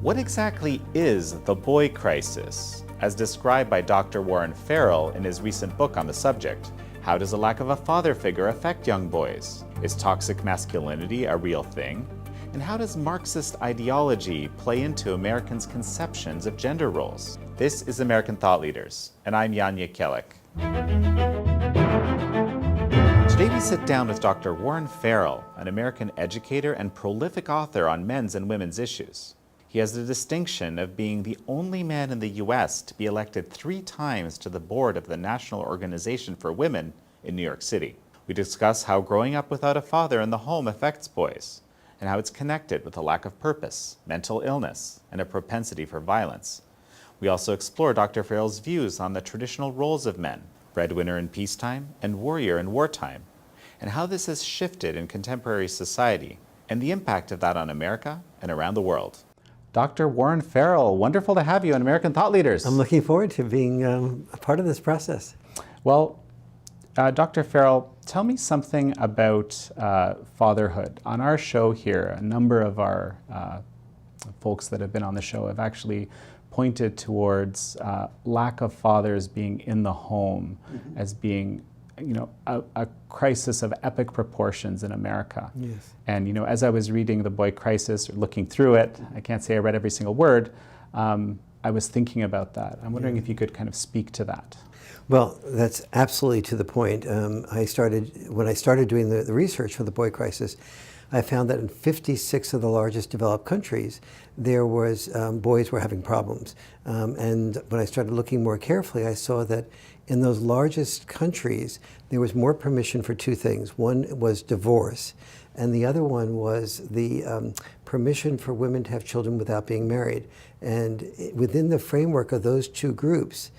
What exactly is the boy crisis, as described by Dr. Warren Farrell in his recent book on the subject? How does a lack of a father figure affect young boys? Is toxic masculinity a real thing? And how does Marxist ideology play into Americans' conceptions of gender roles? This is American Thought Leaders, and I'm Jan Jekielek. Today we sit down with Dr. Warren Farrell, an American educator and prolific author on men's and women's issues. He has the distinction of being the only man in the U.S. to be elected 3 times to the board of the National Organization for Women in New York City. We discuss how growing up without a father in the home affects boys, and how it's connected with a lack of purpose, mental illness, and a propensity for violence. We also explore Dr. Farrell's views on the traditional roles of men, breadwinner in peacetime and warrior in wartime, and how this has shifted in contemporary society, and the impact of that on America and around the world. Dr. Warren Farrell, wonderful to have you on American Thought Leaders. I'm looking forward to being a part of this process. Well, Dr. Farrell, tell me something about fatherhood. On our show here, a number of our folks that have been on the show have actually pointed towards lack of fathers being in the home as being, a crisis of epic proportions in America. Yes. And, as I was reading The Boy Crisis, or looking through it, I can't say I read every single word, I was thinking about that. I'm wondering if you could kind of speak to that. Well, that's absolutely to the point. When I started doing the research for The Boy Crisis, I found that in 56 of the largest developed countries, there was boys were having problems. And when I started looking more carefully, I saw that in those largest countries, there was more permission for 2 things. One was divorce, and the other one was the permission for women to have children without being married. And within the framework of those 2 groups,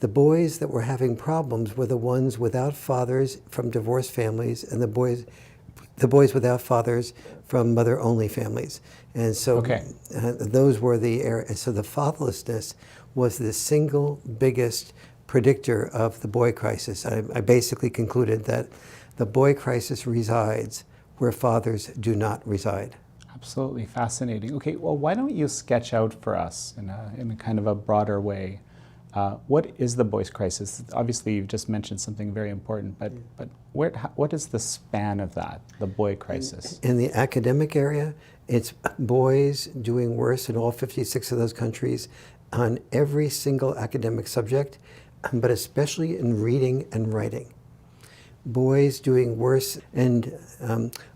the boys that were having problems were the ones without fathers from divorced families, and the boys without fathers from mother-only families. And so those were the areas. So the fatherlessness was the single biggest predictor of the boy crisis. I basically concluded that the boy crisis resides where fathers do not reside. Absolutely fascinating. Okay, well, why don't you sketch out for us in a kind of a broader way, what is the boys crisis? Obviously, you've just mentioned something very important, but what is the span of that, the boy crisis? In the academic area, it's boys doing worse in all 56 of those countries on every single academic subject, but especially in reading and writing. Boys doing worse, and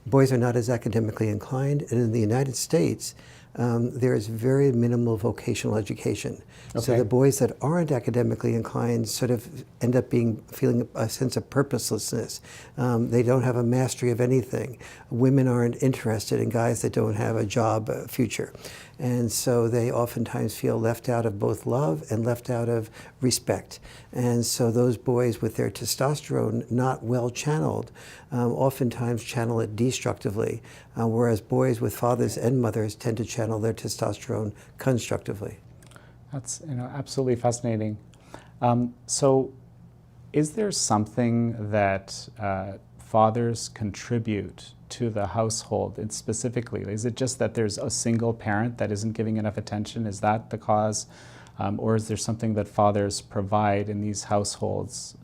boys are not as academically inclined. And in the United States, there is very minimal vocational education. Okay. So the boys that aren't academically inclined sort of end up feeling a sense of purposelessness. They don't have a mastery of anything. Women aren't interested in guys that don't have a job future. And so they oftentimes feel left out of both love and left out of respect. And so those boys with their testosterone not well channeled, oftentimes channel it destructively, whereas boys with fathers and mothers tend to channel their testosterone constructively. That's absolutely fascinating. So is there something that fathers contribute to the household specifically? Is it just that there's a single parent that isn't giving enough attention? Is that the cause? Or is there something that fathers provide in these households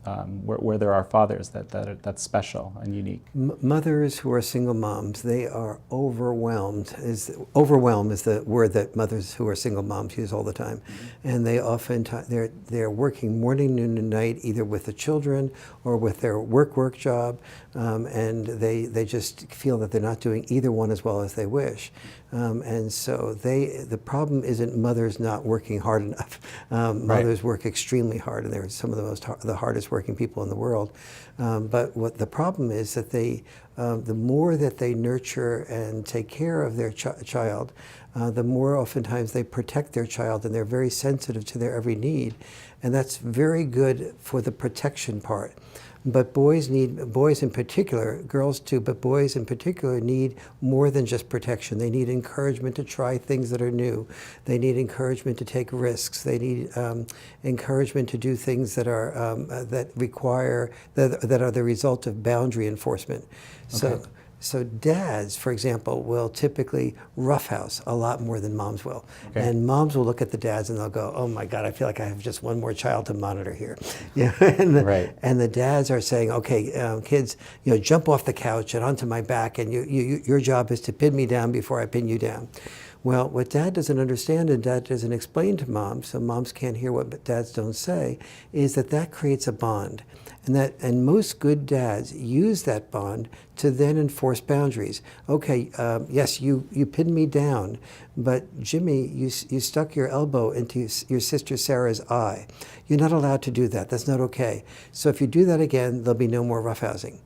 where there are fathers that's special and unique? Mothers who are single moms, they are overwhelmed. Overwhelm is the word that mothers who are single moms use all the time. And they often, they're working morning, noon, and night, either with the children or with their work job, and they just feel that they're not doing either one as well as they wish. And so the problem isn't mothers not working hard enough. Mothers work extremely hard, and they're some of the hardest working people in the world. But what the problem is that the more that they nurture and take care of their child, the more oftentimes they protect their child, and they're very sensitive to their every need. And that's very good for the protection part. But boys in particular, girls too, but boys in particular need more than just protection. They need encouragement to try things that are new. They need encouragement to take risks. They need encouragement to do things that are that are the result of boundary enforcement. So. Okay. So dads, for example, will typically roughhouse a lot more than moms will. Okay. And moms will look at the dads and they'll go, oh my God, I feel like I have just one more child to monitor here. Yeah. Right. And the dads are saying, okay, kids, jump off the couch and onto my back, and your job is to pin me down before I pin you down. Well, what dad doesn't understand and dad doesn't explain to moms, so moms can't hear what dads don't say, is that creates a bond. And most good dads use that bond to then enforce boundaries. Okay, yes, you pinned me down, but Jimmy, you stuck your elbow into your sister Sarah's eye. You're not allowed to do that. That's not okay. So if you do that again, there'll be no more roughhousing.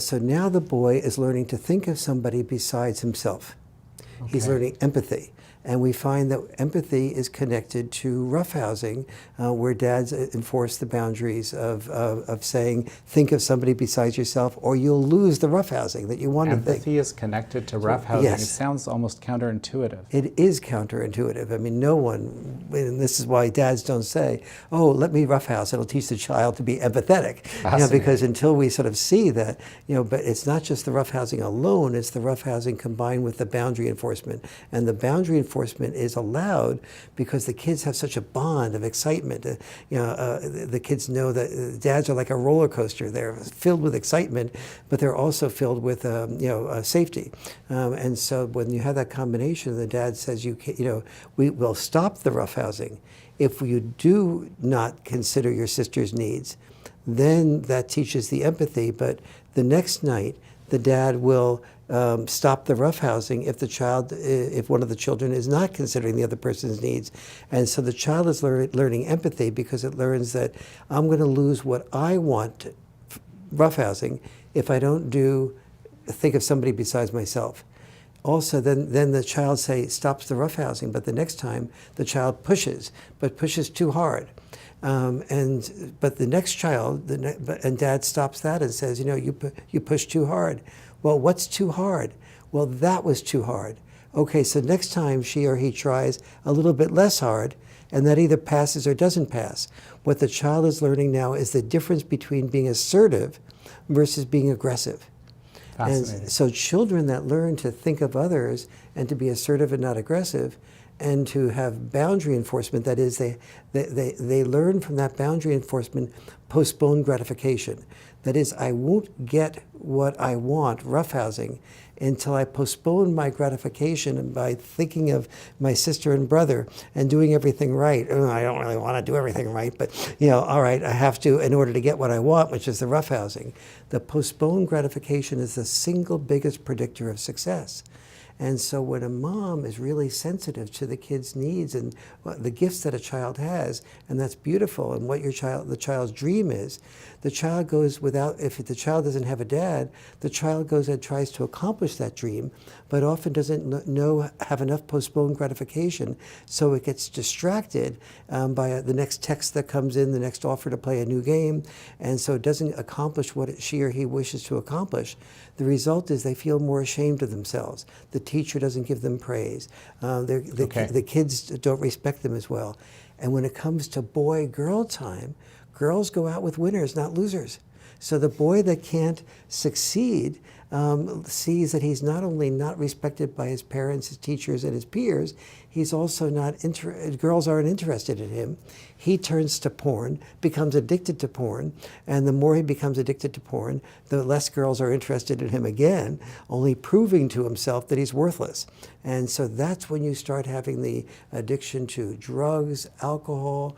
So now the boy is learning to think of somebody besides himself. Okay. He's learning empathy. And we find that empathy is connected to roughhousing, where dads enforce the boundaries of saying, think of somebody besides yourself, or you'll lose the roughhousing that you want to think. Empathy is connected to roughhousing. Yes. It sounds almost counterintuitive. It is counterintuitive. I mean, no one, and this is why dads don't say, oh, let me roughhouse. It'll teach the child to be empathetic. Because until we sort of see that, but it's not just the roughhousing alone, it's the roughhousing combined with the boundary enforcement. And the boundary enforcement is allowed because the kids have such a bond of excitement. The kids know that dads are like a roller coaster. They're filled with excitement, but they're also filled with safety. And so when you have that combination, the dad says, we will stop the roughhousing if you do not consider your sister's needs. Then that teaches the empathy, but the next night the dad will stop the roughhousing if one of the children is not considering the other person's needs. And so the child is learning empathy because it learns that I'm going to lose what I want, roughhousing, if I don't think of somebody besides myself. Also, then the child stops the roughhousing, but the next time the child pushes too hard. But the next child, and dad stops that and says, you push too hard. Well, what's too hard? Well, that was too hard. Okay, so next time she or he tries a little bit less hard, and that either passes or doesn't pass. What the child is learning now is the difference between being assertive versus being aggressive. And so children that learn to think of others and to be assertive and not aggressive, and to have boundary enforcement, that is, they learn from that boundary enforcement postponed gratification. That is, I won't get what I want, roughhousing, until I postpone my gratification by thinking of my sister and brother and doing everything right. Oh, I don't really want to do everything right, but all right, I have to in order to get what I want, which is the roughhousing. The postponed gratification is the single biggest predictor of success. And so when a mom is really sensitive to the kid's needs and the gifts that a child has, and that's beautiful, and what the child's dream is, the child goes if the child doesn't have a dad, the child goes and tries to accomplish that dream, but often doesn't have enough postponed gratification, so it gets distracted by the next text that comes in, the next offer to play a new game, and so it doesn't accomplish what she or he wishes to accomplish. The result is they feel more ashamed of themselves. The teacher doesn't give them praise. The kids don't respect them as well. And when it comes to boy-girl time, girls go out with winners, not losers. So the boy that can't succeed sees that he's not only not respected by his parents, his teachers, and his peers, he's also girls aren't interested in him. He turns to porn, becomes addicted to porn, and the more he becomes addicted to porn, the less girls are interested in him again, only proving to himself that he's worthless. And so that's when you start having the addiction to drugs, alcohol,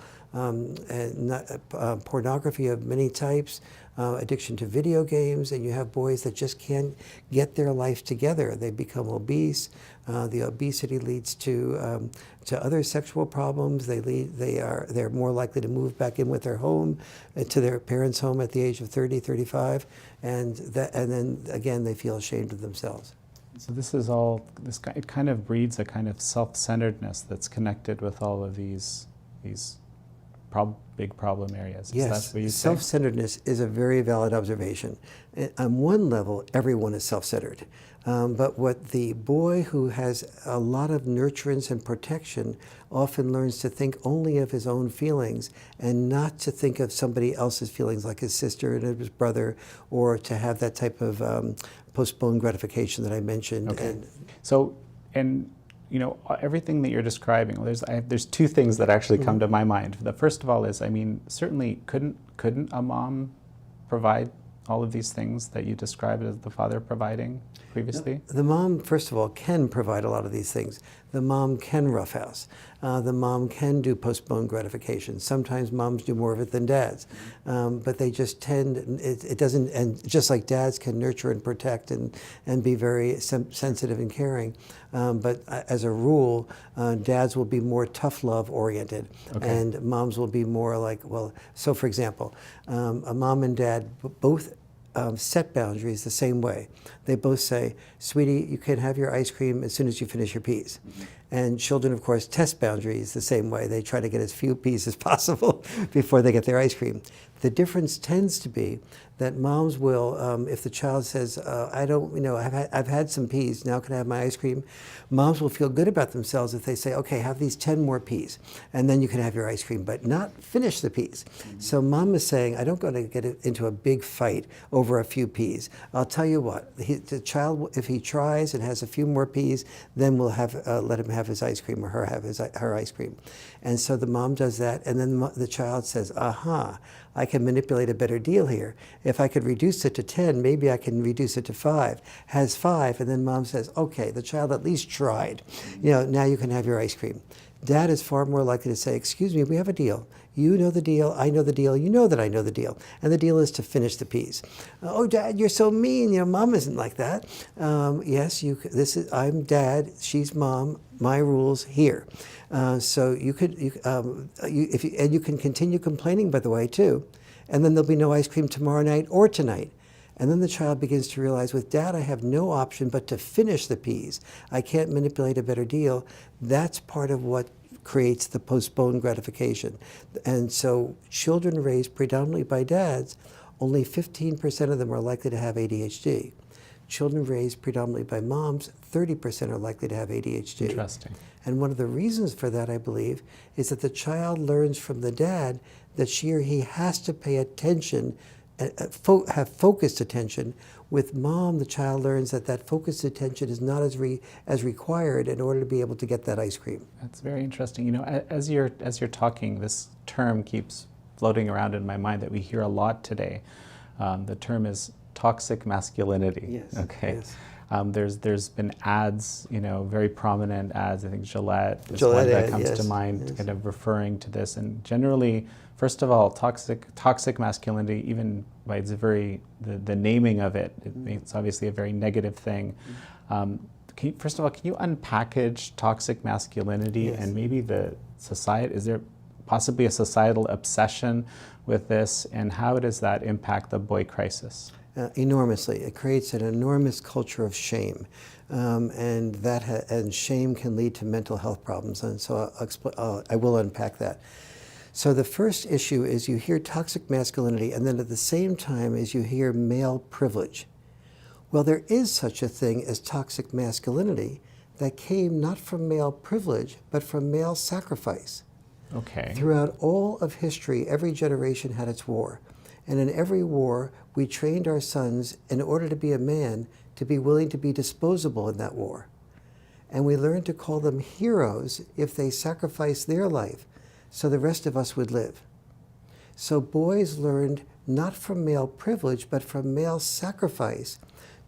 pornography of many types, addiction to video games, and you have boys that just can't get their life together. They become obese. The obesity leads to other sexual problems. They're more likely to move back in with their home, to their parents' home at the age of 30, 35, and then again they feel ashamed of themselves. So it kind of breeds a kind of self-centeredness that's connected with all of these big problem areas. Yes, what you self-centeredness is a very valid observation. On one level, everyone is self-centered. But what the boy who has a lot of nurturance and protection often learns to think only of his own feelings and not to think of somebody else's feelings, like his sister and his brother, or to have that type of postponed gratification that I mentioned. Okay. And everything that you're describing, there's two things that actually come to my mind. The first of all is, I mean, certainly couldn't a mom provide all of these things that you described as the father providing previously? The mom, first of all, can provide a lot of these things. The mom can roughhouse. The mom can do postponed gratification. Sometimes moms do more of it than dads, but they just tend, it doesn't, and just like dads can nurture and protect and be very sensitive and caring, but as a rule, dads will be more tough love oriented, and moms will be more like, so for example, a mom and dad both set boundaries the same way. They both say, sweetie, you can have your ice cream as soon as you finish your peas. And children, of course, test boundaries the same way. They try to get as few peas as possible before they get their ice cream. The difference tends to be that moms will, if the child says, I don't, I've had some peas, now can I have my ice cream? Moms will feel good about themselves if they say, okay, have these 10 more peas, and then you can have your ice cream, but not finish the peas. So mom is saying, I don't want to get into a big fight over a few peas. I'll tell you what, the child, if he tries and has a few more peas, then we'll let him have his ice cream or her have her ice cream. And so the mom does that, and then the child says, aha, I can manipulate a better deal here. If I could reduce it to 10, maybe I can reduce it to 5. Has 5, and then mom says, okay, the child at least tried. Now you can have your ice cream. Dad is far more likely to say, excuse me, we have a deal. You know the deal, I know the deal, you know that I know the deal. And the deal is to finish the peas. Oh, Dad, you're so mean. Mom isn't like that. Yes, I'm Dad, she's Mom, my rules here. So you can continue complaining, by the way, too. And then there'll be no ice cream tomorrow night or tonight. And then the child begins to realize, with Dad, I have no option but to finish the peas. I can't manipulate a better deal. That's part of what creates the postponed gratification. And so children raised predominantly by dads, only 15% of them are likely to have ADHD. Children raised predominantly by moms, 30% are likely to have ADHD. Interesting. And one of the reasons for that, I believe, is that the child learns from the dad that she or he has to pay attention, have focused attention. With mom, the child learns that focused attention is not as required in order to be able to get that ice cream. That's very interesting. As you're talking, this term keeps floating around in my mind that we hear a lot today. The term is toxic masculinity. Yes. Okay. Yes. There's been ads, very prominent ads. I think Gillette is Gillette one that ad, comes yes, to mind, yes. kind of referring to this. And generally, first of all, toxic masculinity, even by its the naming of it, it's obviously a very negative thing. First of all, can you unpackage toxic masculinity? Yes. And maybe the society? Is there possibly a societal obsession with this, and how does that impact the boy crisis? Enormously. It creates an enormous culture of shame, and shame can lead to mental health problems. And so I will unpack that. So the first issue is you hear toxic masculinity, and then at the same time as you hear male privilege. Well, there is such a thing as toxic masculinity that came not from male privilege, but from male sacrifice. Okay. Throughout all of history, every generation had its war. And in every war, we trained our sons, in order to be a man, to be willing to be disposable in that war. And we learned to call them heroes if they sacrificed their life so the rest of us would live. So boys learned not from male privilege, but from male sacrifice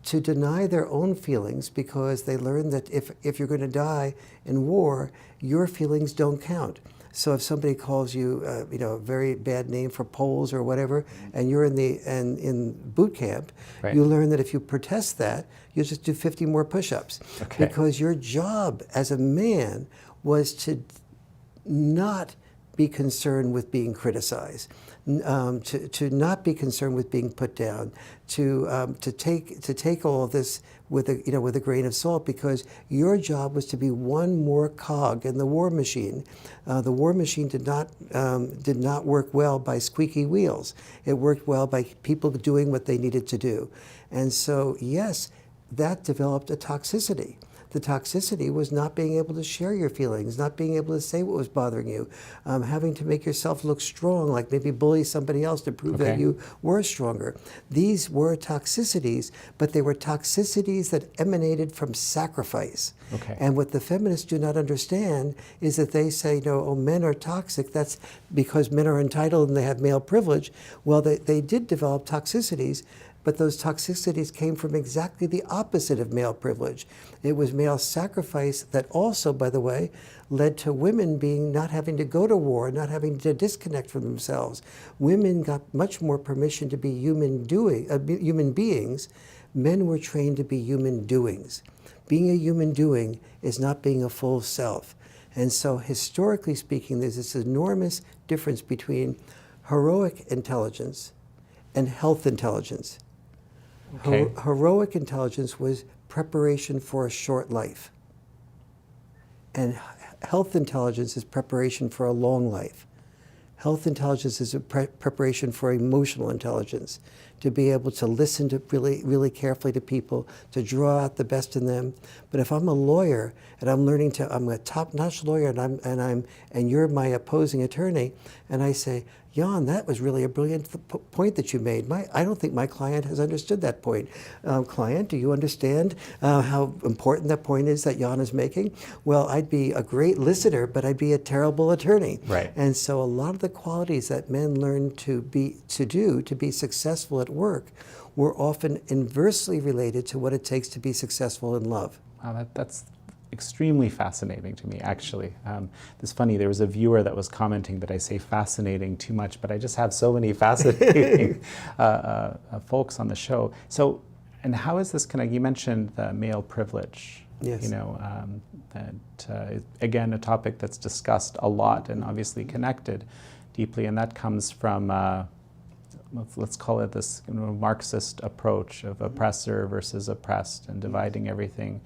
to deny their own feelings, because they learned that if you're going to die in war, your feelings don't count. So if somebody calls you, a very bad name for Poles or whatever, and you're in boot camp, right. You learn that if you protest that, you'll just do 50 more push-ups. Okay. Because your job as a man was to not be concerned with being criticized, to not be concerned with being put down, to take all of this with a grain of salt, because your job was to be one more cog in the war machine. The war machine did not work well by squeaky wheels. It worked well by people doing what they needed to do. And so, yes, that developed a toxicity. The toxicity was not being able to share your feelings, not being able to say what was bothering you, having to make yourself look strong, like maybe bully somebody else to prove that you were stronger. These were toxicities, but they were toxicities that emanated from sacrifice. And what the feminists do not understand is that they say, no, oh, men are toxic. That's because men are entitled and they have male privilege. Well, they did develop toxicities, but those toxicities came from exactly the opposite of male privilege. It was male sacrifice that also, by the way, led to women not having to go to war, not having to disconnect from themselves. Women got much more permission to be human beings. Men were trained to be human doings. Being a human doing is not being a full self. And so historically speaking, there's this enormous difference between heroic intelligence and health intelligence. Heroic intelligence was preparation for a short life. And health intelligence is preparation for a long life. Health intelligence is a preparation for emotional intelligence, to be able to listen to really carefully to people, to draw out the best in them. But if I'm a lawyer and I'm a top-notch lawyer and you're my opposing attorney, and I say, Jan, that was really a brilliant point that you made. I don't think my client has understood that point. Client, do you understand how important that point is that Jan is making? Well, I'd be a great listener, but I'd be a terrible attorney. And so a lot of the qualities that men learn to be successful at work were often inversely related to what it takes to be successful in love. Wow, that's extremely fascinating to me, actually. It's funny, there was a viewer that was commenting that I say fascinating too much, but I just have so many fascinating folks on the show. So, and how is this connected? You mentioned the male privilege. Yes. You know, again, a topic that's discussed a lot and obviously connected deeply, and that comes from, let's call it this Marxist approach of oppressor versus oppressed and dividing everything.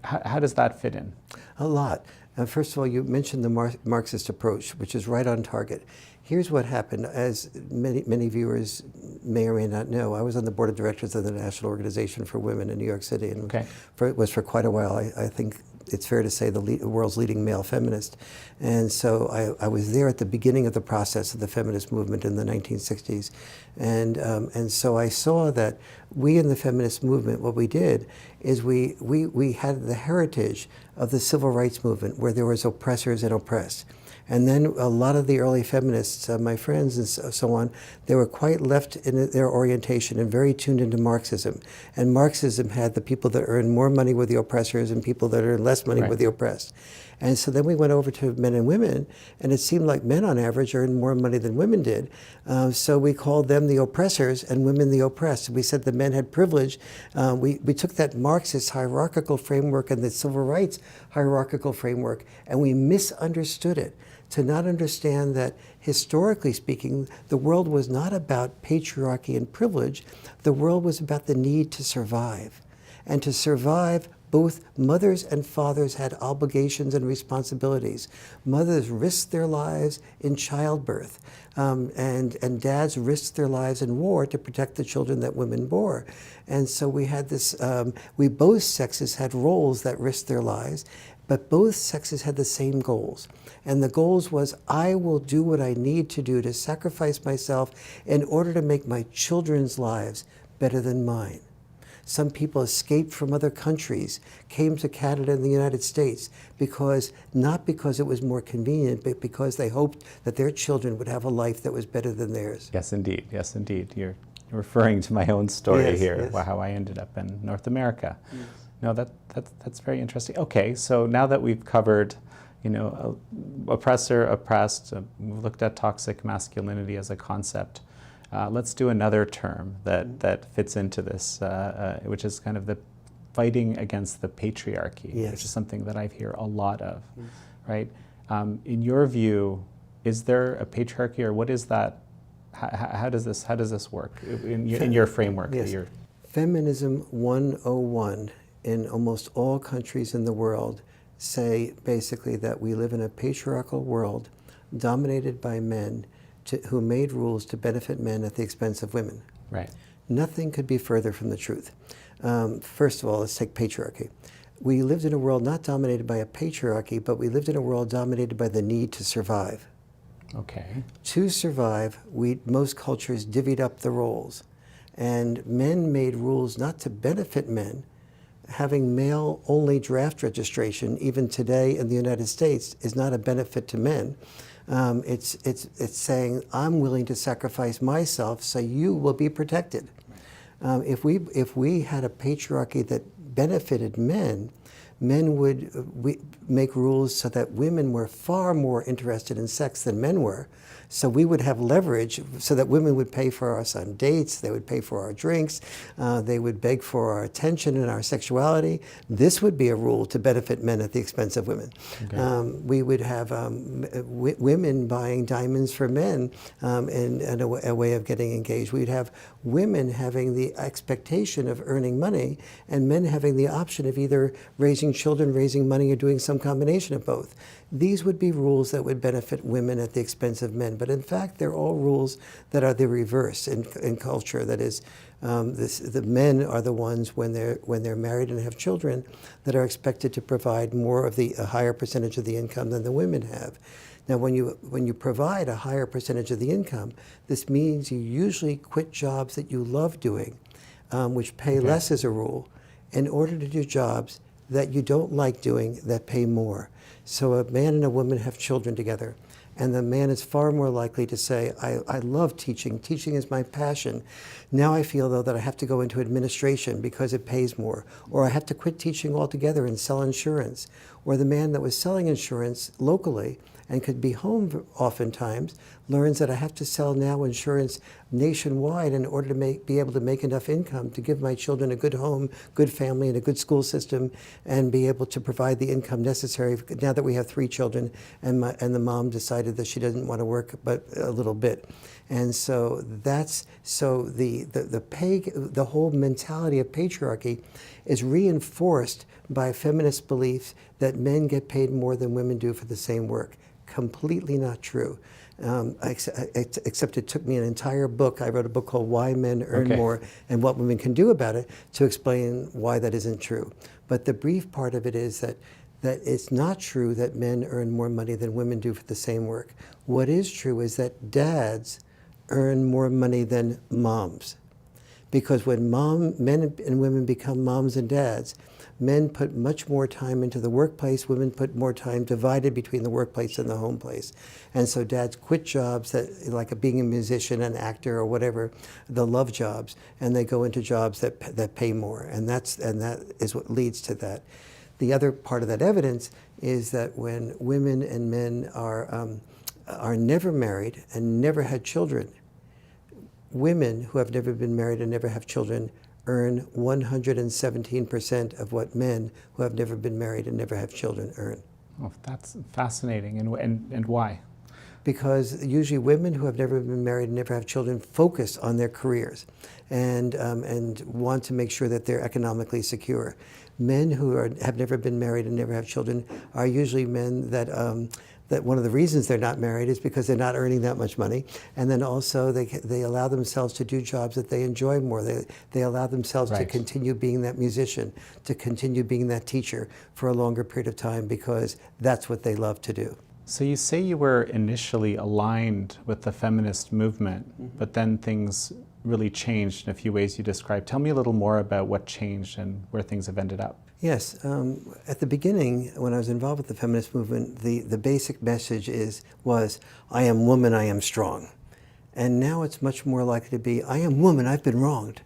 How does that fit in? A lot. First of all, you mentioned the Marxist approach, which is right on target. Here's what happened. As many viewers may or may not know, I was on the board of directors of the National Organization for Women in New York City, and it was for quite a while. I think it's fair to say the world's leading male feminist. And so I was there at the beginning of the process of the feminist movement in the 1960s. And so I saw that we in the feminist movement, what we did is we had the heritage of the civil rights movement, where there was oppressors and oppressed. And then a lot of the early feminists, my friends and so on, they were quite left in their orientation and very tuned into Marxism. And Marxism had the people that earn more money were the oppressors and people that earn less money were the oppressed. And so then we went over to men and women, and it seemed like men on average earned more money than women did. So we called them the oppressors and women the oppressed. We said the men had privilege. We took that Marxist hierarchical framework and the civil rights hierarchical framework, and we misunderstood it. To not understand that, historically speaking, the world was not about patriarchy and privilege. The world was about the need to survive. And to survive, both mothers and fathers had obligations and responsibilities. Mothers risked their lives in childbirth, and dads risked their lives in war to protect the children that women bore. And so we had this, both sexes had roles that risked their lives, but both sexes had the same goals. And the goals was, I will do what I need to do to sacrifice myself in order to make my children's lives better than mine. Some people escaped from other countries, came to Canada and the United States not because it was more convenient, but because they hoped that their children would have a life that was better than theirs. Yes, indeed. Yes, indeed. You're referring to my own story here, how I ended up in North America. Yes. No, that's very interesting. Okay, so now that we've covered, oppressor, oppressed, we've looked at toxic masculinity as a concept. Let's do another term that fits into this, which is kind of the fighting against the patriarchy, which is something that I hear a lot of, right? In your view, is there a patriarchy, or what is that? How does this work in your framework? Yes. Feminism 101 in almost all countries in the world say basically that we live in a patriarchal world dominated by men who made rules to benefit men at the expense of women. Right. Nothing could be further from the truth. First of all, let's take patriarchy. we lived in a world not dominated by a patriarchy, but we lived in a world dominated by the need to survive. Okay. To survive, most cultures divvied up the roles. And men made rules not to benefit men. Having male-only draft registration, even today in the United States, is not a benefit to men. It's saying, I'm willing to sacrifice myself so you will be protected. If we had a patriarchy that benefited men, men would make rules so that women were far more interested in sex than men were. So we would have leverage so that women would pay for us on dates, they would pay for our drinks, they would beg for our attention and our sexuality. This would be a rule to benefit men at the expense of women. Okay. We would have women buying diamonds for men and a way of getting engaged. We'd have women having the expectation of earning money and men having the option of either raising children, raising money, or doing some combination of both. These would be rules that would benefit women at the expense of men. But in fact, they're all rules that are the reverse in culture. That is, the men are the ones when they're married and have children that are expected to provide a higher percentage of the income than the women have. Now, when you provide a higher percentage of the income, this means you usually quit jobs that you love doing, which pay less as a rule, in order to do jobs that you don't like doing that pay more. So a man and a woman have children together, and the man is far more likely to say, I love teaching. Teaching is my passion. Now I feel, though, that I have to go into administration because it pays more, or I have to quit teaching altogether and sell insurance. Or the man that was selling insurance locally and could be home oftentimes learns that I have to sell now insurance nationwide in order to be able to make enough income to give my children a good home, good family, and a good school system, and be able to provide the income necessary now that we have 3 children and the mom decided that she doesn't want to work but a little bit. And so the whole mentality of patriarchy is reinforced by feminist beliefs that men get paid more than women do for the same work. Completely not true. Except it took me an entire book. I wrote a book called Why Men Earn More and What Women Can Do About It to explain why that isn't true. But the brief part of it is that it's not true that men earn more money than women do for the same work. What is true is that dads earn more money than moms. Because when men and women become moms and dads, men put much more time into the workplace, women put more time divided between the workplace and the home place. And so dads quit jobs like being a musician, an actor, or whatever, the love jobs, and they go into jobs that pay more. And that is what leads to that. The other part of that evidence is that when women and men are never married and never had children, women who have never been married and never have children earn 117% of what men who have never been married and never have children earn. Oh, that's fascinating. And why? Because usually women who have never been married and never have children focus on their careers and want to make sure that they're economically secure. Men who have never been married and never have children are usually men that one of the reasons they're not married is because they're not earning that much money, and then also they allow themselves to do jobs that they enjoy more. They allow themselves to continue being that musician, to continue being that teacher for a longer period of time because that's what they love to do. So you say you were initially aligned with the feminist movement, but then things really changed in a few ways you described. Tell me a little more about what changed and where things have ended up. Yes. At the beginning, when I was involved with the feminist movement, the basic message was, I am woman, I am strong. And now it's much more likely to be, I am woman, I've been wronged.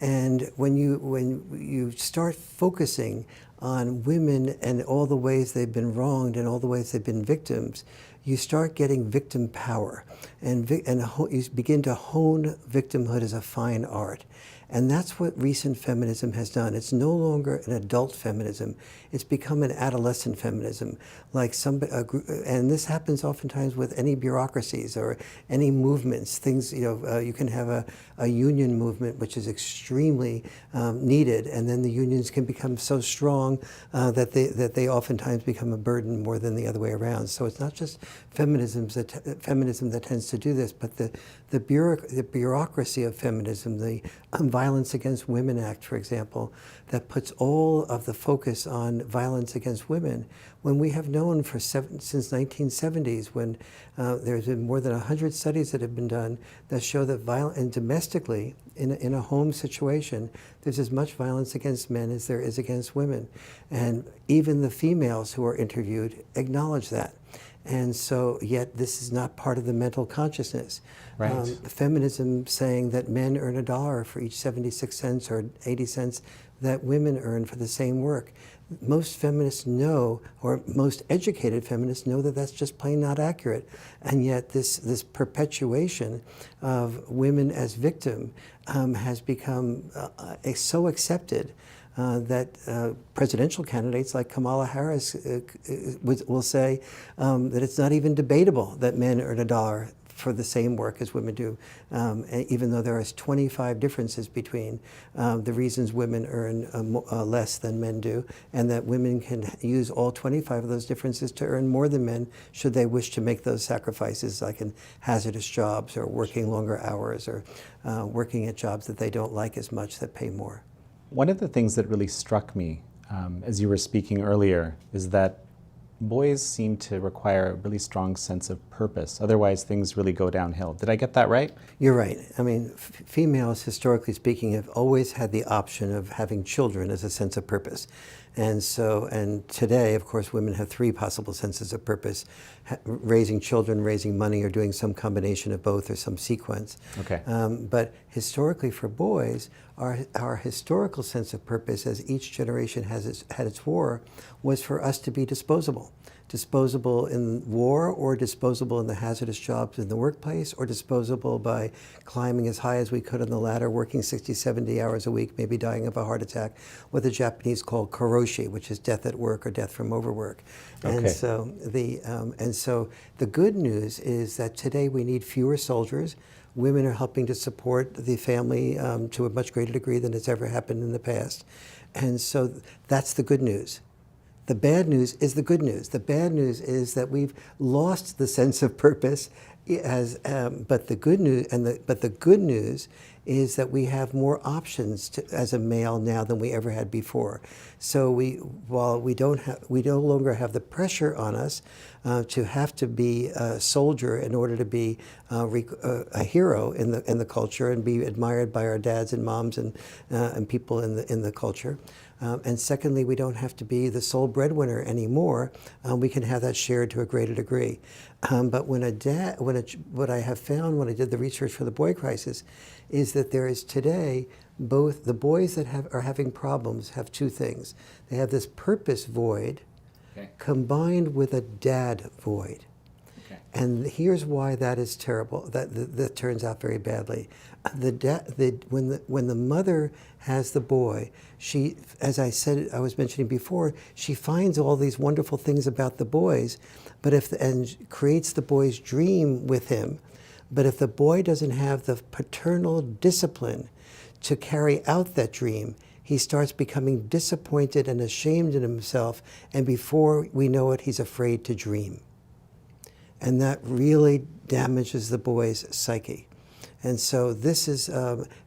And when you start focusing on women and all the ways they've been wronged and all the ways they've been victims, you start getting victim power. And you begin to hone victimhood as a fine art. And that's what recent feminism has done. It's no longer an adult feminism. It's become an adolescent feminism. And this happens oftentimes with any bureaucracies or any movements. Things, you can have a union movement, which is extremely needed, and then the unions can become so strong that they oftentimes become a burden more than the other way around. So it's not just feminism that tends to do this, but the bureaucracy of feminism, the Violence Against Women Act, for example, that puts all of the focus on violence against women, when we have known since 1970s, when there's been more than 100 studies that have been done that show that and domestically, in a home situation, there's as much violence against men as there is against women. And even the females who are interviewed acknowledge that. And so, yet this is not part of the mental consciousness. Right. Feminism saying that men earn $1 for each 76 cents or 80 cents that women earn for the same work. Most feminists know, or most educated feminists know, that that's just plain not accurate. And yet this perpetuation of women as victim has become so accepted that presidential candidates like Kamala Harris will say that it's not even debatable that men earn $1 for the same work as women do, even though there is 25 differences between the reasons women earn less than men do, and that women can use all 25 of those differences to earn more than men should they wish to make those sacrifices, like in hazardous jobs or working longer hours or working at jobs that they don't like as much that pay more. One of the things that really struck me as you were speaking earlier is that boys seem to require a really strong sense of purpose. Otherwise, things really go downhill. Did I get that right? You're right. I mean, females, historically speaking, have always had the option of having children as a sense of purpose. And today, of course, women have 3 possible senses of purpose: raising children, raising money, or doing some combination of both or some sequence. Okay. But historically for boys, our historical sense of purpose, as each generation had its war, was for us to be disposable. Disposable in war, or disposable in the hazardous jobs in the workplace, or disposable by climbing as high as we could on the ladder, working 60, 70 hours a week, maybe dying of a heart attack, what the Japanese call karoshi, which is death at work or death from overwork. Okay. And so the good news is that today we need fewer soldiers. Women are helping to support the family to a much greater degree than it's ever happened in the past. And so that's the good news. The bad news is the good news. The bad news is that we've lost the sense of purpose. But the good news is that we have more options as a male now than we ever had before. So while we no longer have the pressure on us to have to be a soldier in order to be a hero in the culture and be admired by our dads and moms and people in the culture. And secondly, we don't have to be the sole breadwinner anymore. We can have that shared to a greater degree. But what I have found when I did the research for the boy crisis is that there is today both the boys that are having problems have 2 things. They have this purpose void, okay, combined with a dad void. Okay. And here's why that is terrible. That turns out very badly. When the mother has the boy, she, as I was mentioning before, she finds all these wonderful things about the boys, and creates the boy's dream with him. But if the boy doesn't have the paternal discipline to carry out that dream, he starts becoming disappointed and ashamed in himself, and before we know it, he's afraid to dream. And that really damages the boy's psyche. And so this is,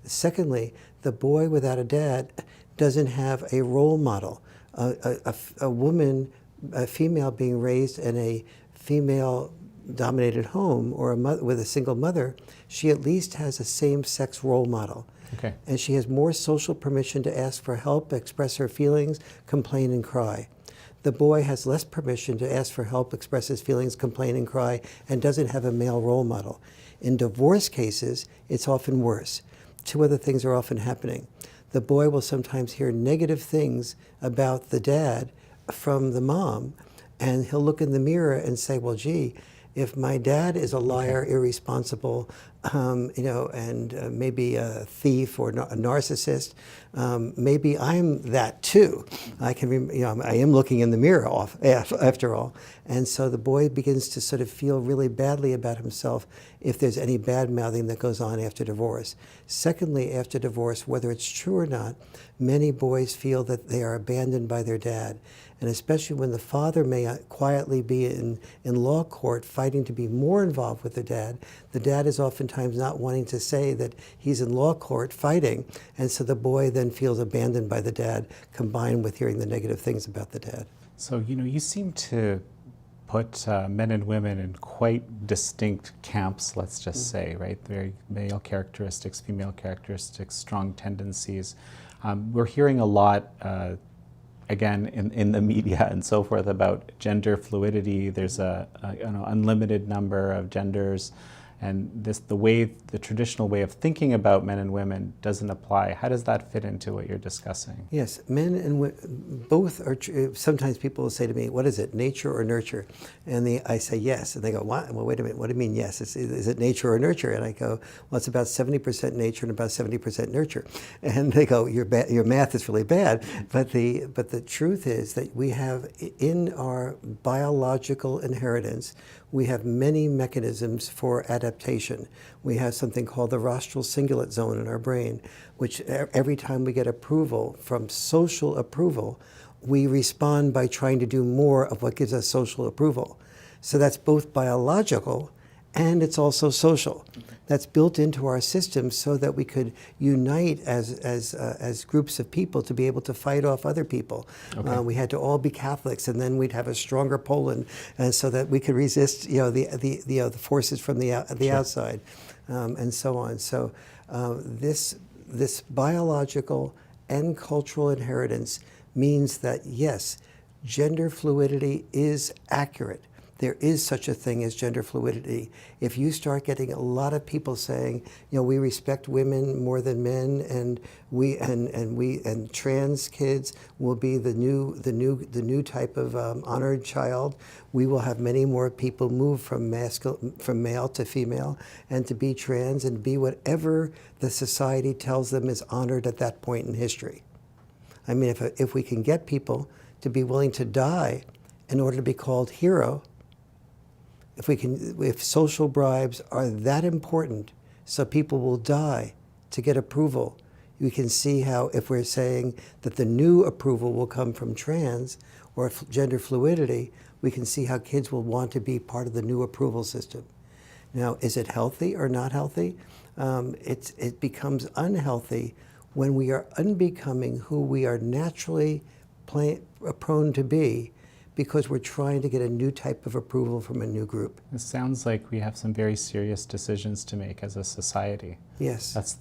secondly, the boy without a dad doesn't have a role model. A woman, a female being raised in a female-dominated home, or with a single mother, she at least has a same-sex role model. Okay. And she has more social permission to ask for help, express her feelings, complain, and cry. The boy has less permission to ask for help, express his feelings, complain, and cry, and doesn't have a male role model. In divorce cases, it's often worse. 2 other things are often happening. The boy will sometimes hear negative things about the dad from the mom, and he'll look in the mirror and say, well, gee, if my dad is a liar, okay, irresponsible, and maybe a thief or a narcissist, maybe I'm that too. I am looking in the mirror after all. And so the boy begins to sort of feel really badly about himself if there's any bad mouthing that goes on after divorce. Secondly, after divorce, whether it's true or not, many boys feel that they are abandoned by their dad. And especially when the father may quietly be in law court fighting to be more involved with the dad is oftentimes not wanting to say that he's in law court fighting, and so the boy then feels abandoned by the dad, combined with hearing the negative things about the dad. So, you seem to put men and women in quite distinct camps, let's just say, right? Very male characteristics, female characteristics, strong tendencies. We're hearing a lot, again, in the media and so forth about gender fluidity. There's a unlimited number of genders, and the traditional way of thinking about men and women doesn't apply. How does that fit into what you're discussing? Yes, men and women, both are sometimes people will say to me, what is it, nature or nurture? And I say yes, and they go, what? Well, wait a minute, what do you mean yes? Is it nature or nurture? And I go, well, it's about 70% nature and about 70% nurture. And they go, your math is really bad. But the truth is that we have, in our biological inheritance, we have many mechanisms for adaptation. We have something called the rostral cingulate zone in our brain, which every time we get approval, from social approval, we respond by trying to do more of what gives us social approval. So that's both biological and it's also social. That's built into our system so that we could unite as groups of people to be able to fight off other people. Okay. We had to all be Catholics, and then we'd have a stronger Poland, and so that we could resist, the forces from the Sure. outside, and so on. So this biological and cultural inheritance means that yes, gender fluidity is accurate. There is such a thing as gender fluidity. If you start getting a lot of people saying, we respect women more than men, and and trans kids will be the new type of honored child, we will have many more people move from male to female, and to be trans and be whatever the society tells them is honored at that point in history. I mean, if we can get people to be willing to die in order to be called hero, if social bribes are that important, so people will die to get approval, you can see how, if we're saying that the new approval will come from trans or gender fluidity, we can see how kids will want to be part of the new approval system. Now, is it healthy or not healthy? It becomes unhealthy when we are unbecoming who we are naturally prone to be, because we're trying to get a new type of approval from a new group. It sounds like we have some very serious decisions to make as a society. Yes. That's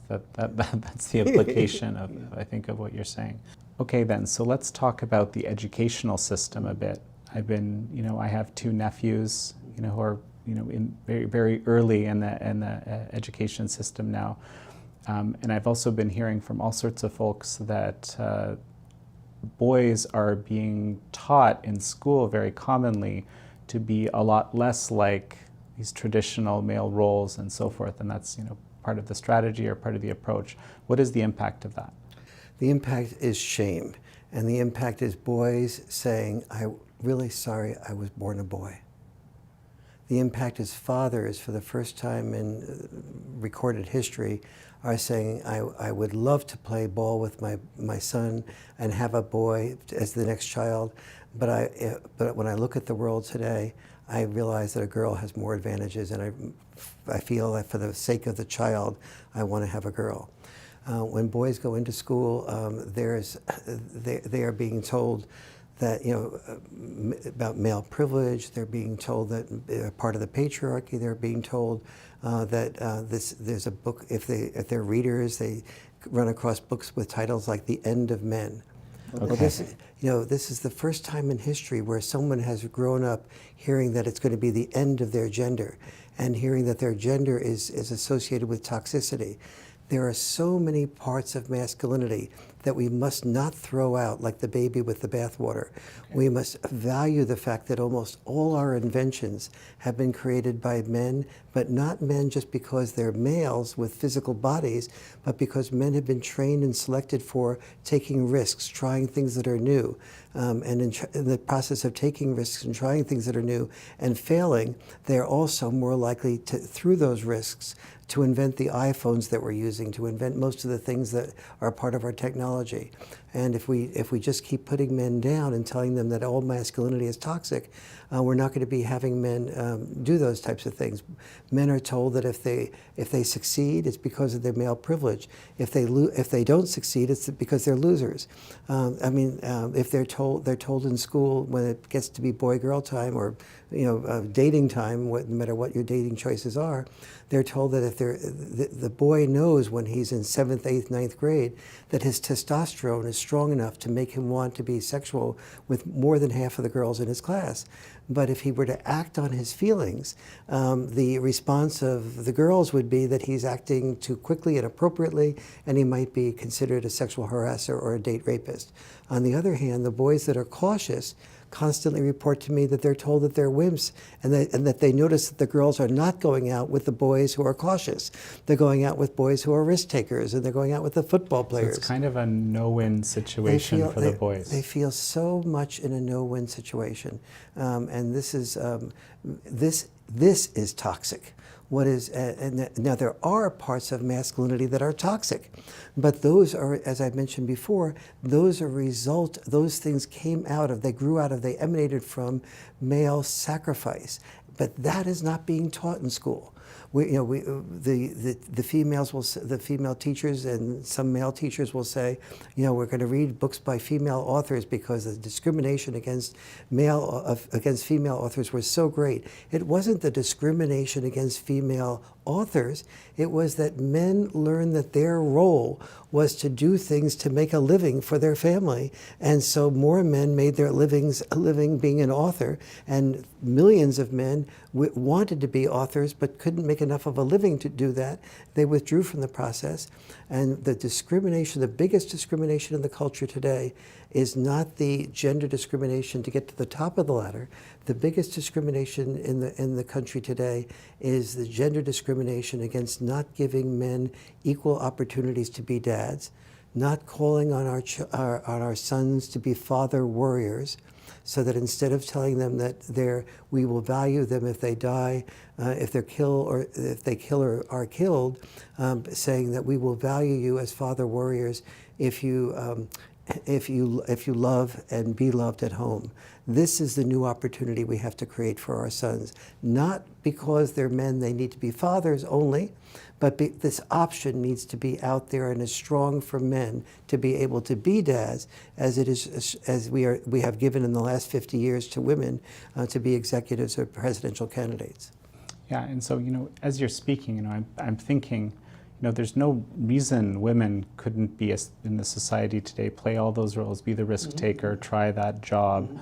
the implication of, I think, of what you're saying. Okay, then, so let's talk about the educational system a bit. I have two nephews, who are, in very, very early in the education system now. And I've also been hearing from all sorts of folks that boys are being taught in school very commonly to be a lot less like these traditional male roles and so forth, and that's part of the strategy or part of the approach. What is the impact of that? The impact is shame, and the impact is boys saying, "I'm really sorry I was born a boy." The impact is fathers, for the first time in recorded history, are saying, I would love to play ball with my son and have a boy as the next child, but when I look at the world today, I realize that a girl has more advantages, and I feel that for the sake of the child, I want to have a girl. When boys go into school, they are being told that, about male privilege. They're being told that they're part of the patriarchy. They're being told that there's a book, if they're readers, they run across books with titles like The End of Men. Okay. Well, this is the first time in history where someone has grown up hearing that it's going to be the end of their gender, and hearing that their gender is associated with toxicity. There are so many parts of masculinity that we must not throw out like the baby with the bathwater. Okay. We must value the fact that almost all our inventions have been created by men, but not men just because they're males with physical bodies, but because men have been trained and selected for taking risks, trying things that are new. And in the process of taking risks and trying things that are new and failing, they're also more likely to, through those risks, to invent the iPhones that we're using, to invent most of the things that are part of our technology. And if we just keep putting men down and telling them that all masculinity is toxic, we're not going to be having men do those types of things. Men are told that if they succeed, it's because of their male privilege. If they don't succeed, it's because they're losers. If they're told in school when it gets to be boy-girl time or dating time, no matter what your dating choices are, they're told that if the boy knows when he's in 7th, 8th, 9th grade that his testosterone is strong enough to make him want to be sexual with more than half of the girls in his class. But if he were to act on his feelings, the response of the girls would be that he's acting too quickly and appropriately, and he might be considered a sexual harasser or a date rapist. On the other hand, the boys that are cautious constantly report to me that they're told that they're wimps and that they notice that the girls are not going out with the boys who are cautious. They're going out with boys who are risk takers, and they're going out with the football players. So it's kind of a no-win situation for the boys. They feel so much in a no-win situation, and this is toxic. Now there are parts of masculinity that are toxic, but those are, as I mentioned before, those things they emanated from male sacrifice. But that is not being taught in school. The female teachers and some male teachers will say, we're going to read books by female authors because the discrimination against female authors was so great. It wasn't the discrimination against female authors. It was that men learned that their role was to do things to make a living for their family, and so more men made their living being an author, and millions of men wanted to be authors but couldn't make enough of a living to do that. They withdrew from the process, and the biggest discrimination in the culture today is not the gender discrimination to get to the top of the ladder. The biggest discrimination in the country today is the gender discrimination against not giving men equal opportunities to be dads, not calling on our sons to be father warriors, so that instead of telling them that we will value them if they die, if they kill or are killed, saying that we will value you as father warriors if you love and be loved at home. This is the new opportunity we have to create for our sons. Not because they're men, they need to be fathers only, but this option needs to be out there and is strong for men to be able to be dads, as we have given in the last 50 years to women to be executives or presidential candidates. Yeah, and so as you're speaking, I'm thinking, there's no reason women couldn't be in the society today, play all those roles, be the risk taker, try that job,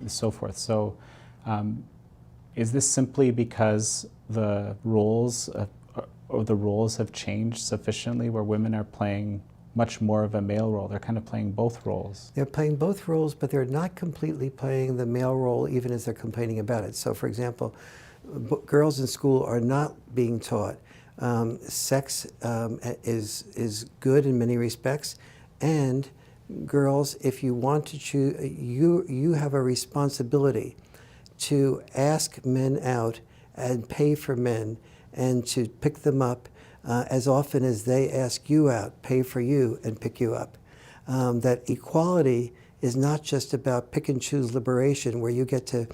so forth. So is this simply because the roles have changed sufficiently where women are playing much more of a male role? They're kind of playing both roles. They're playing both roles, but they're not completely playing the male role even as they're complaining about it. So for example, girls in school are not being taught sex is good in many respects, and girls, if you want to choose, you have a responsibility to ask men out and pay for men and to pick them up as often as they ask you out, pay for you and pick you up. That equality is not just about pick and choose liberation where you get to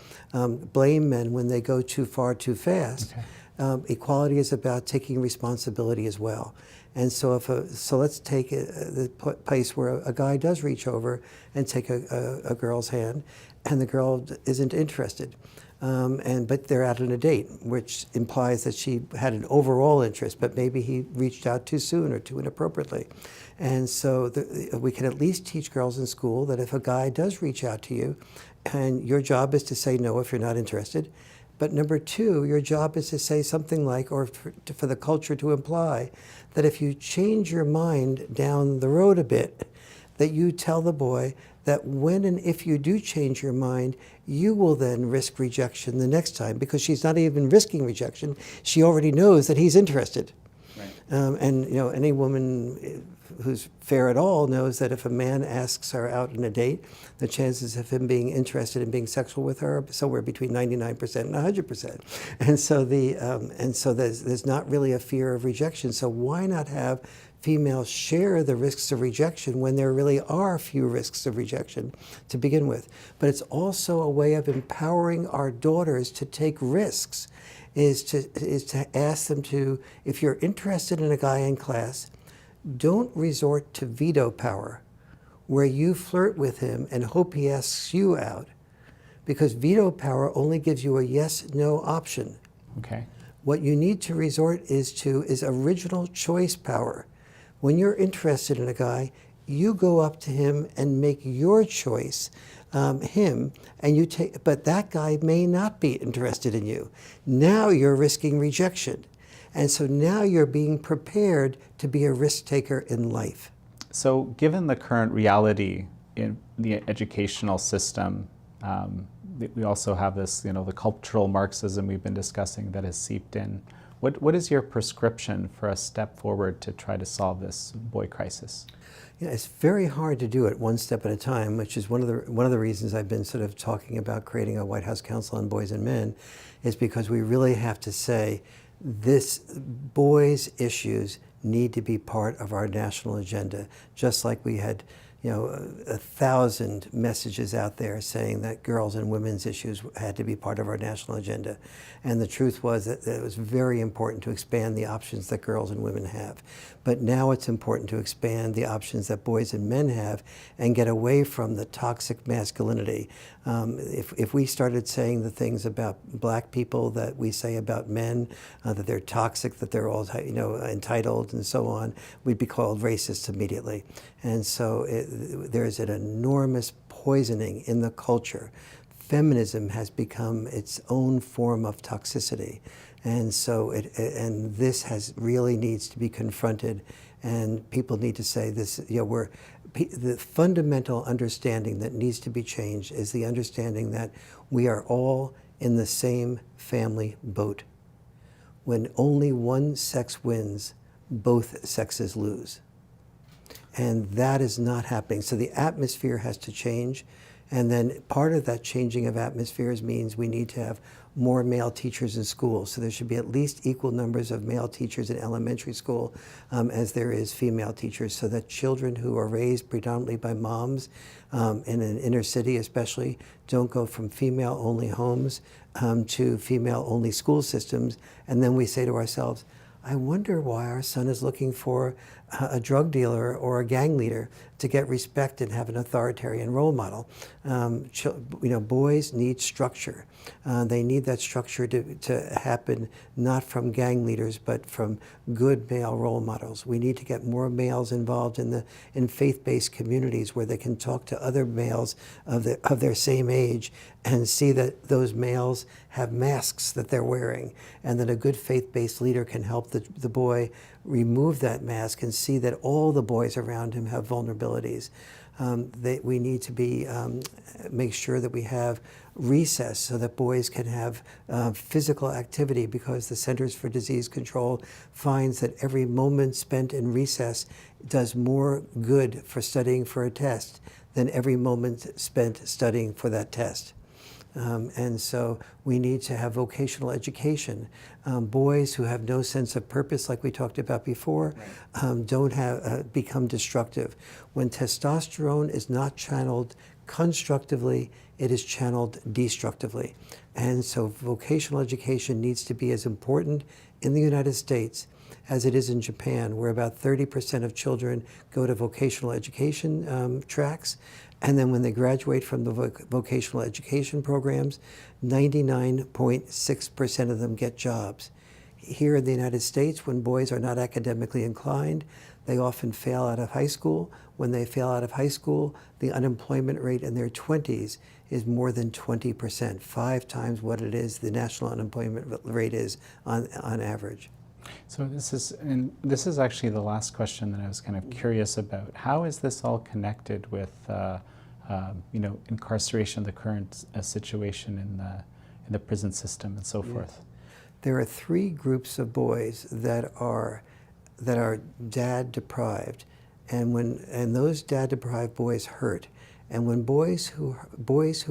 blame men when they go too far too fast. Okay. Equality is about taking responsibility as well. And so let's take the place where a guy does reach over and take a girl's hand, and the girl isn't interested. But they're out on a date, which implies that she had an overall interest, but maybe he reached out too soon or too inappropriately. And so we can at least teach girls in school that if a guy does reach out to you, and your job is to say no if you're not interested, but number two, your job is to say something like, or for the culture to imply, that if you change your mind down the road a bit, that you tell the boy that when and if you do change your mind, you will then risk rejection the next time, because she's not even risking rejection. She already knows that he's interested. Right. And any woman who's fair at all knows that if a man asks her out on a date, the chances of him being interested in being sexual with her are somewhere between 99% and 100%. And so there's not really a fear of rejection. So why not have females share the risks of rejection when there really are few risks of rejection to begin with. But it's also a way of empowering our daughters to take risks, is to ask them to, if you're interested in a guy in class, don't resort to veto power, where you flirt with him and hope he asks you out, because veto power only gives you a yes-no option. Okay. What you need to resort is original choice power. When you're interested in a guy, you go up to him and make your choice, him, and you take, but that guy may not be interested in you. Now you're risking rejection. And so now you're being prepared to be a risk taker in life. So given the current reality in the educational system, we also have this, the cultural Marxism we've been discussing that has seeped in. What is your prescription for a step forward to try to solve this boy crisis? Yeah, it's very hard to do it one step at a time, which is one of the reasons I've been sort of talking about creating a White House Council on Boys and Men, is because we really have to say boys' issues need to be part of our national agenda, just like we had 1,000 messages out there saying that girls' and women's issues had to be part of our national agenda. And the truth was that it was very important to expand the options that girls and women have. But now it's important to expand the options that boys and men have and get away from the toxic masculinity. If we started saying the things about black people that we say about men, that they're toxic, that they're all entitled and so on, we'd be called racist immediately. And so there's an enormous poisoning in the culture. Feminism has become its own form of toxicity. And so this really needs to be confronted, and people need to say this, the fundamental understanding that needs to be changed is the understanding that we are all in the same family boat. When only one sex wins, both sexes lose. And that is not happening. So the atmosphere has to change. And then part of that changing of atmospheres means we need to have more male teachers in schools. So there should be at least equal numbers of male teachers in elementary school as there is female teachers, so that children who are raised predominantly by moms in an inner city especially don't go from female-only homes to female-only school systems. And then we say to ourselves, I wonder why our son is looking for a drug dealer or a gang leader to get respect and have an authoritarian role model. Boys need structure. They need that structure to happen not from gang leaders, but from good male role models. We need to get more males involved in faith-based communities where they can talk to other males of their same age and see that those males have masks that they're wearing, and that a good faith-based leader can help the boy remove that mask and see that all the boys around him have vulnerabilities. We need to make sure that we have recess so that boys can have physical activity, because the Centers for Disease Control finds that every moment spent in recess does more good for studying for a test than every moment spent studying for that test. And so we need to have vocational education. Boys who have no sense of purpose, like we talked about before, don't become destructive. When testosterone is not channeled constructively, it is channeled destructively. And so vocational education needs to be as important in the United States as it is in Japan, where about 30% of children go to vocational education tracks. And then when they graduate from the vocational education programs, 99.6% of them get jobs. Here in the United States, when boys are not academically inclined, they often fail out of high school. When they fail out of high school, the unemployment rate in their 20s is more than 20%, 5 times what it is the national unemployment rate is on average. So this is actually the last question that I was kind of curious about. How is this all connected with incarceration, the current situation in the prison system, and so forth? There are 3 groups of boys that are dad deprived, and those dad deprived boys hurt. And when boys who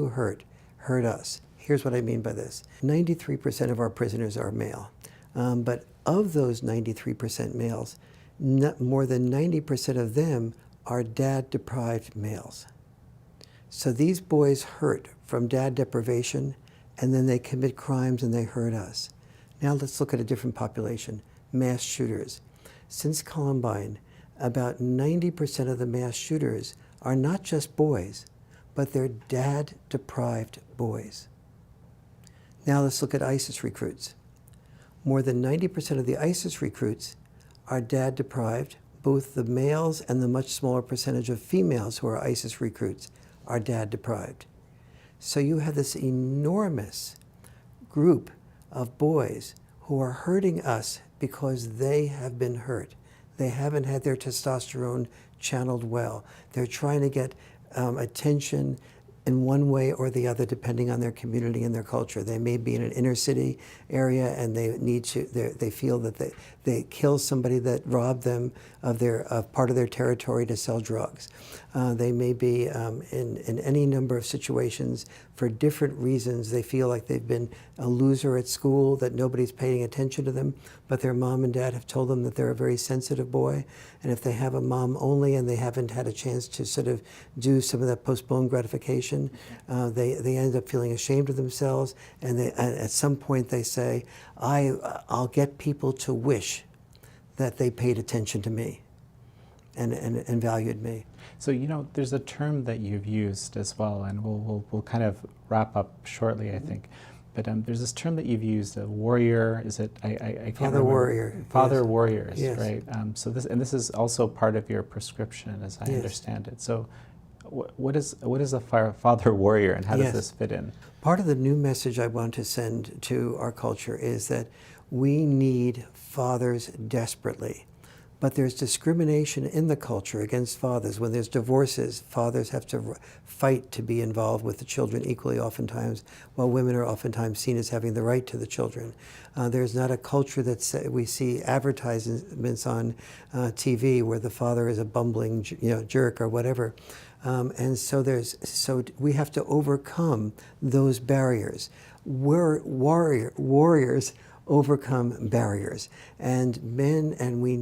hurt us. Here's what I mean by this: 93% of our prisoners are male, but of those 93% males, more than 90% of them are dad-deprived males. So these boys hurt from dad deprivation, and then they commit crimes and they hurt us. Now let's look at a different population, mass shooters. Since Columbine, about 90% of the mass shooters are not just boys, but they're dad-deprived boys. Now let's look at ISIS recruits. More than 90% of the ISIS recruits are dad-deprived. Both the males and the much smaller percentage of females who are ISIS recruits are dad-deprived. So you have this enormous group of boys who are hurting us because they have been hurt. They haven't had their testosterone channeled well. They're trying to get attention in one way or the other, depending on their community and their culture. They may be in an inner city area and they feel that they kill somebody that robbed them of part of their territory to sell drugs. They may be in any number of situations for different reasons. They feel like they've been a loser at school, that nobody's paying attention to them, but their mom and dad have told them that they're a very sensitive boy. And if they have a mom only and they haven't had a chance to sort of do some of that postponed gratification, they end up feeling ashamed of themselves. And at some point they say, I'll get people to wish that they paid attention to me and valued me. So, you know, there's a term that you've used as well, and we'll kind of wrap up shortly, I think. But there's this term that you've used, a warrior. Is it? I can't Father remember. warrior. Father Yes. warriors, Yes. right? So this is also part of your prescription, as I Yes. understand it. So, what is a father warrior, and how does Yes. this fit in? Part of the new message I want to send to our culture is that we need fathers desperately. But there's discrimination in the culture against fathers. When there's divorces, fathers have to fight to be involved with the children equally oftentimes, while women are oftentimes seen as having the right to the children. There's not a culture that we see advertisements on TV where the father is a bumbling jerk or whatever. And so we have to overcome those barriers. We're warriors overcome barriers, and men, and we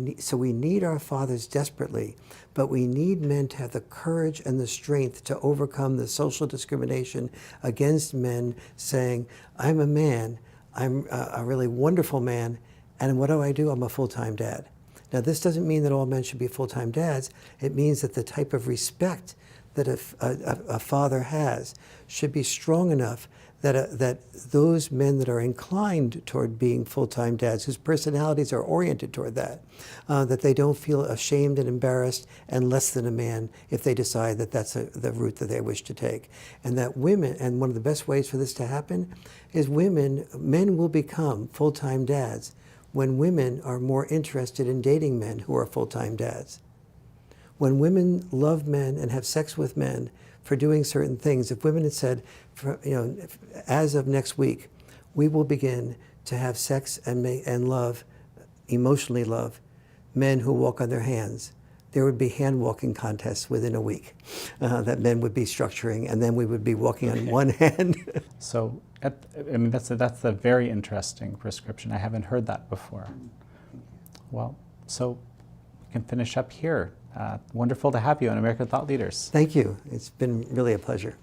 need our fathers desperately, but we need men to have the courage and the strength to overcome the social discrimination against men, saying, I'm a man, I'm a really wonderful man, and what do? I'm a full-time dad. Now, this doesn't mean that all men should be full-time dads. It means that the type of respect that a father has should be strong enough that those men that are inclined toward being full-time dads, whose personalities are oriented toward that they don't feel ashamed and embarrassed and less than a man if they decide that that's the route that they wish to take. And that women, and one of the best ways for this to happen is men will become full-time dads when women are more interested in dating men who are full-time dads. When women love men and have sex with men for doing certain things, if women had said, as of next week, we will begin to have sex and love, emotionally love, men who walk on their hands, there would be hand-walking contests within a week that men would be structuring, and then we would be walking on one hand. So, that's a very interesting prescription. I haven't heard that before. Well, so we can finish up here. Wonderful to have you on American Thought Leaders. Thank you. It's been really a pleasure.